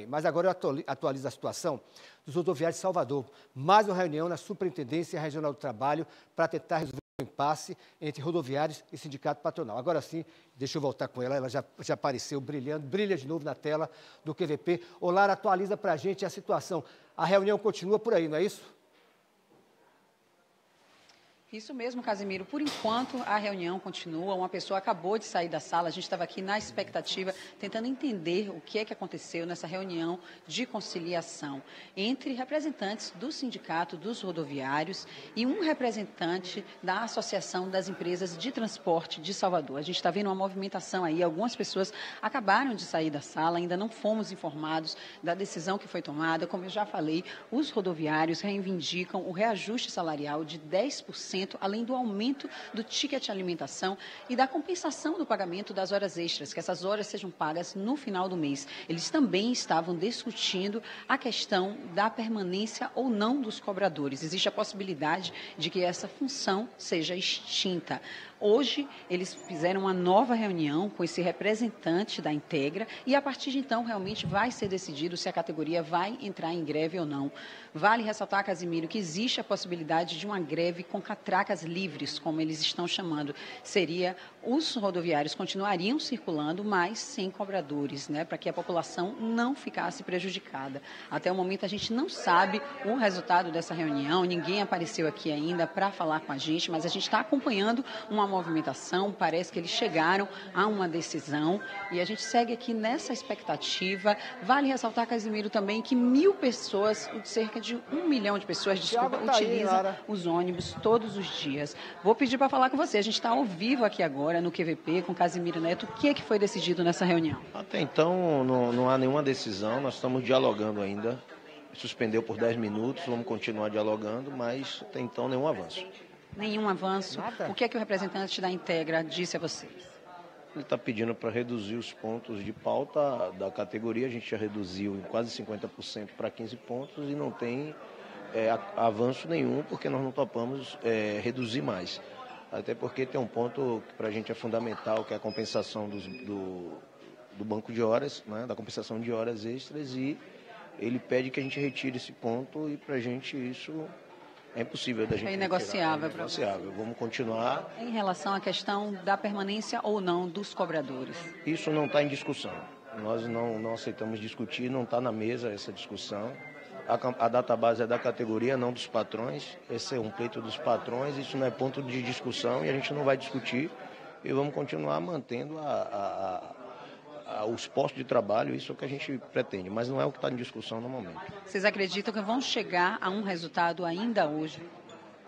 Mas agora eu atualizo a situação dos rodoviários de Salvador. Mais uma reunião na Superintendência Regional do Trabalho para tentar resolver o impasse entre rodoviários e sindicato patronal. Agora sim, deixa eu voltar com ela já apareceu brilhando, brilha de novo na tela do QVP. Ô Lara, atualiza para a gente a situação. A reunião continua por aí, não é isso? Isso mesmo, Casimiro. Por enquanto, a reunião continua. Uma pessoa acabou de sair da sala. A gente estava aqui na expectativa, tentando entender o que é que aconteceu nessa reunião de conciliação entre representantes do Sindicato dos Rodoviários e um representante da Associação das Empresas de Transporte de Salvador. A gente está vendo uma movimentação aí. Algumas pessoas acabaram de sair da sala. Ainda não fomos informados da decisão que foi tomada. Como eu já falei, os rodoviários reivindicam o reajuste salarial de 10%, além do aumento do ticket alimentação e da compensação do pagamento das horas extras, que essas horas sejam pagas no final do mês. Eles também estavam discutindo a questão da permanência ou não dos cobradores. Existe a possibilidade de que essa função seja extinta. Hoje, eles fizeram uma nova reunião com esse representante da Integra e, a partir de então, realmente vai ser decidido se a categoria vai entrar em greve ou não. Vale ressaltar, Casimiro, que existe a possibilidade de uma greve com catracas livres, como eles estão chamando. Seria, os rodoviários continuariam circulando, mas sem cobradores, né, para que a população não ficasse prejudicada. Até o momento, a gente não sabe o resultado dessa reunião, ninguém apareceu aqui ainda para falar com a gente, mas a gente está acompanhando uma movimentação, parece que eles chegaram a uma decisão e a gente segue aqui nessa expectativa. Vale ressaltar, Casimiro, também que 1.000 pessoas, cerca de 1 milhão de pessoas, utilizam os ônibus todos os dias. Vou pedir para falar com você, a gente está ao vivo aqui agora no QVP com Casimiro Neto. O que foi decidido nessa reunião? Até então não há nenhuma decisão, nós estamos dialogando ainda. Suspendeu por 10 minutos, vamos continuar dialogando, mas até então nenhum avanço. Nenhum avanço. Nada. O que é que o representante da Integra disse a vocês? Ele está pedindo para reduzir os pontos de pauta da categoria. A gente já reduziu em quase 50% para 15 pontos e não tem avanço nenhum, porque nós não topamos reduzir mais. Até porque tem um ponto que para a gente é fundamental, que é a compensação do banco de horas, né, da compensação de horas extras, e ele pede que a gente retire esse ponto e para a gente isso é impossível da gente. É inegociável. É inegociável. Vamos continuar. Em relação à questão da permanência ou não dos cobradores? Isso não está em discussão. Nós não aceitamos discutir, não está na mesa essa discussão. A database é da categoria, não dos patrões. Esse é um pleito dos patrões, isso não é ponto de discussão e a gente não vai discutir. E vamos continuar mantendo os postos de trabalho, isso é o que a gente pretende, mas não é o que está em discussão no momento. Vocês acreditam que vão chegar a um resultado ainda hoje?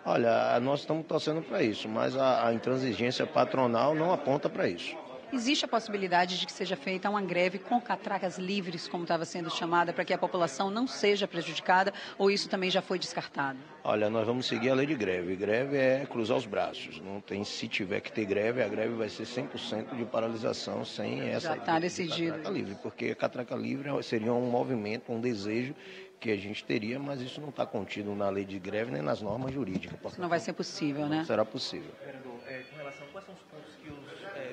Olha, nós estamos torcendo para isso, mas a intransigência patronal não aponta para isso. Existe a possibilidade de que seja feita uma greve com catracas livres, como estava sendo chamada, para que a população não seja prejudicada, ou isso também já foi descartado? Olha, nós vamos seguir a lei de greve. Greve é cruzar os braços. Não tem, se tiver que ter greve, a greve vai ser 100% de paralisação sem essa... Já está decidido. Catraca livre, porque a catraca livre seria um movimento, um desejo que a gente teria, mas isso não está contido na lei de greve nem nas normas jurídicas. Isso não vai ser possível, né? Não será possível. Vereador, com relação a quais são os pontos que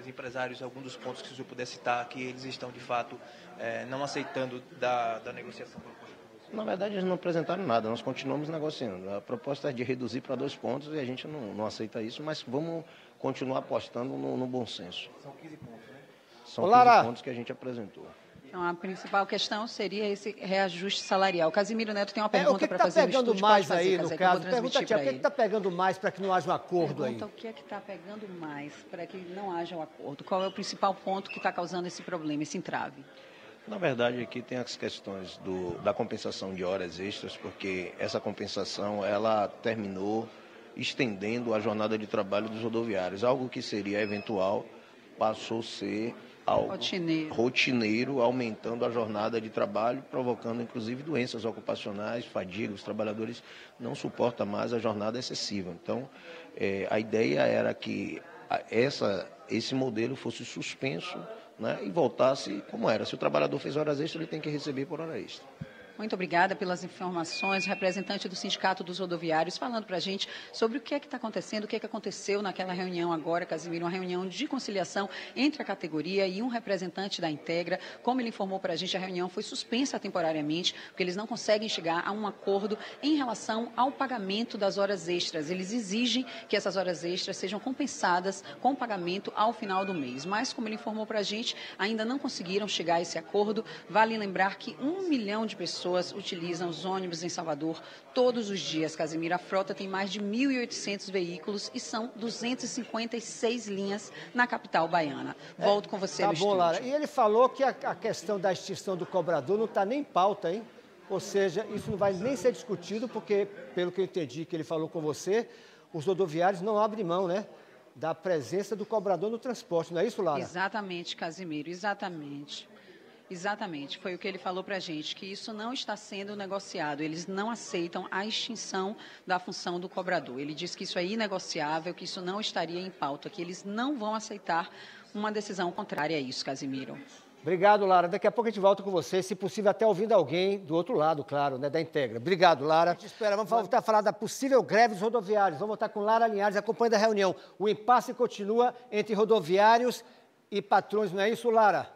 os empresários, alguns dos pontos que o senhor puder citar, que eles estão, de fato, não aceitando da negociação proposta por você? Na verdade, eles não apresentaram nada, nós continuamos negociando. A proposta é de reduzir para 2 pontos e a gente não aceita isso, mas vamos continuar apostando no bom senso. São 15 pontos, né? São 15 pontos que a gente apresentou. Então, a principal questão seria esse reajuste salarial. Casimiro Neto tem uma pergunta para fazer. O que está pegando mais aí, no caso? Pergunta aqui, o que está pegando mais para que não haja um acordo aí? O que é que está pegando mais para que não haja um acordo? Qual é o principal ponto que está causando esse problema, esse entrave? Na verdade, aqui tem as questões da compensação de horas extras, porque essa compensação ela terminou estendendo a jornada de trabalho dos rodoviários. Algo que seria eventual passou a ser algo rotineiro, aumentando a jornada de trabalho, provocando inclusive doenças ocupacionais, fadiga. Os trabalhadores não suportam mais a jornada excessiva. Então, a ideia era que esse modelo fosse suspenso, né, e voltasse como era. Se o trabalhador fez horas extras, ele tem que receber por hora extra. Muito obrigada pelas informações. O representante do Sindicato dos Rodoviários falando para a gente sobre o que é que está acontecendo, o que é que aconteceu naquela reunião agora, Casimiro, uma reunião de conciliação entre a categoria e um representante da Integra. Como ele informou para a gente, a reunião foi suspensa temporariamente, porque eles não conseguem chegar a um acordo em relação ao pagamento das horas extras. Eles exigem que essas horas extras sejam compensadas com pagamento ao final do mês. Mas, como ele informou para a gente, ainda não conseguiram chegar a esse acordo. Vale lembrar que 1 milhão de pessoas utilizam os ônibus em Salvador todos os dias, Casimiro. A frota tem mais de 1.800 veículos e são 256 linhas na capital baiana. Volto com você no estúdio. Tá bom, Lara. E ele falou que a questão da extinção do cobrador não está nem em pauta, hein? Ou seja, isso não vai nem ser discutido, porque, pelo que eu entendi que ele falou com você, os rodoviários não abrem mão, né, da presença do cobrador no transporte. Não é isso, Lara? Exatamente, Casimiro, exatamente. Exatamente, foi o que ele falou para a gente, que isso não está sendo negociado, eles não aceitam a extinção da função do cobrador. Ele disse que isso é inegociável, que isso não estaria em pauta, que eles não vão aceitar uma decisão contrária a isso, Casimiro. Obrigado, Lara. Daqui a pouco a gente volta com você, se possível até ouvindo alguém do outro lado, claro, né, da Integra. Obrigado, Lara. A gente espera. Vamos voltar a falar da possível greve dos rodoviários. Vamos voltar com Lara Linhares, acompanhando a reunião. O impasse continua entre rodoviários e patrões, não é isso, Lara?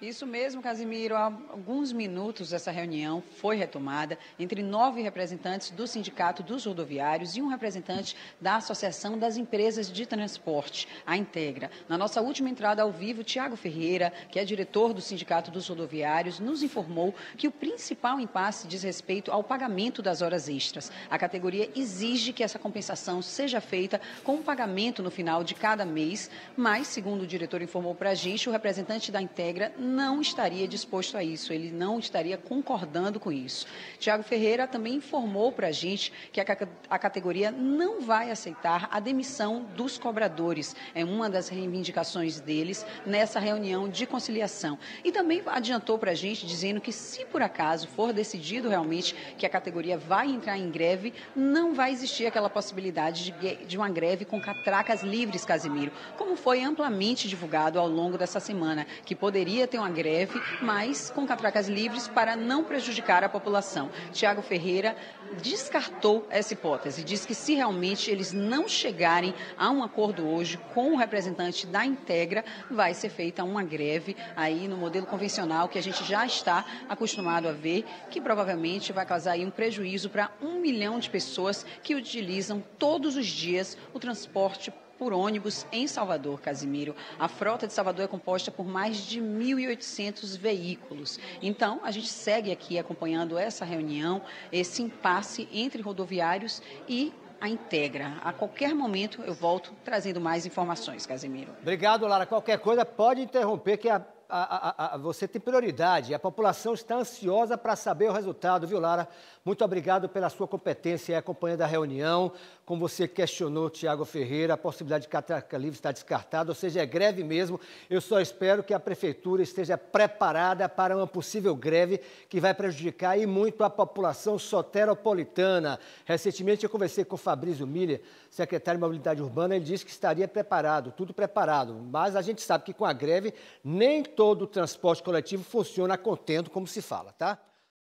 Isso mesmo, Casimiro. Há alguns minutos essa reunião foi retomada entre 9 representantes do Sindicato dos Rodoviários e um representante da Associação das Empresas de Transporte, a Integra. Na nossa última entrada ao vivo, Tiago Ferreira, que é diretor do Sindicato dos Rodoviários, nos informou que o principal impasse diz respeito ao pagamento das horas extras. A categoria exige que essa compensação seja feita com um pagamento no final de cada mês, mas, segundo o diretor informou para a gente, o representante da Integra não estaria disposto a isso, ele não estaria concordando com isso. Tiago Ferreira também informou para a gente que a categoria não vai aceitar a demissão dos cobradores. É uma das reivindicações deles nessa reunião de conciliação. E também adiantou para a gente dizendo que, se por acaso for decidido realmente que a categoria vai entrar em greve, não vai existir aquela possibilidade de uma greve com catracas livres, Casimiro, como foi amplamente divulgado ao longo dessa semana, que poderia ter uma greve, mas com catracas livres para não prejudicar a população. Tiago Ferreira descartou essa hipótese, diz que se realmente eles não chegarem a um acordo hoje com o representante da Integra, vai ser feita uma greve aí no modelo convencional que a gente já está acostumado a ver, que provavelmente vai causar aí um prejuízo para 1 milhão de pessoas que utilizam todos os dias o transporte por ônibus em Salvador, Casimiro. A frota de Salvador é composta por mais de 1.800 veículos. Então, a gente segue aqui acompanhando essa reunião, esse impasse entre rodoviários e a Integra. A qualquer momento eu volto trazendo mais informações, Casimiro. Obrigado, Lara. Qualquer coisa pode interromper, que você tem prioridade. A população está ansiosa para saber o resultado, viu, Lara? Muito obrigado pela sua competência acompanhando a reunião. Como você questionou, Tiago Ferreira, a possibilidade de catraca livre está descartada, ou seja, é greve mesmo. Eu só espero que a Prefeitura esteja preparada para uma possível greve que vai prejudicar e muito a população soteropolitana. Recentemente eu conversei com o Fabrício Miller, secretário de Mobilidade Urbana, ele disse que estaria preparado, tudo preparado. Mas a gente sabe que com a greve nem todo o transporte coletivo funciona a contento, como se fala, tá?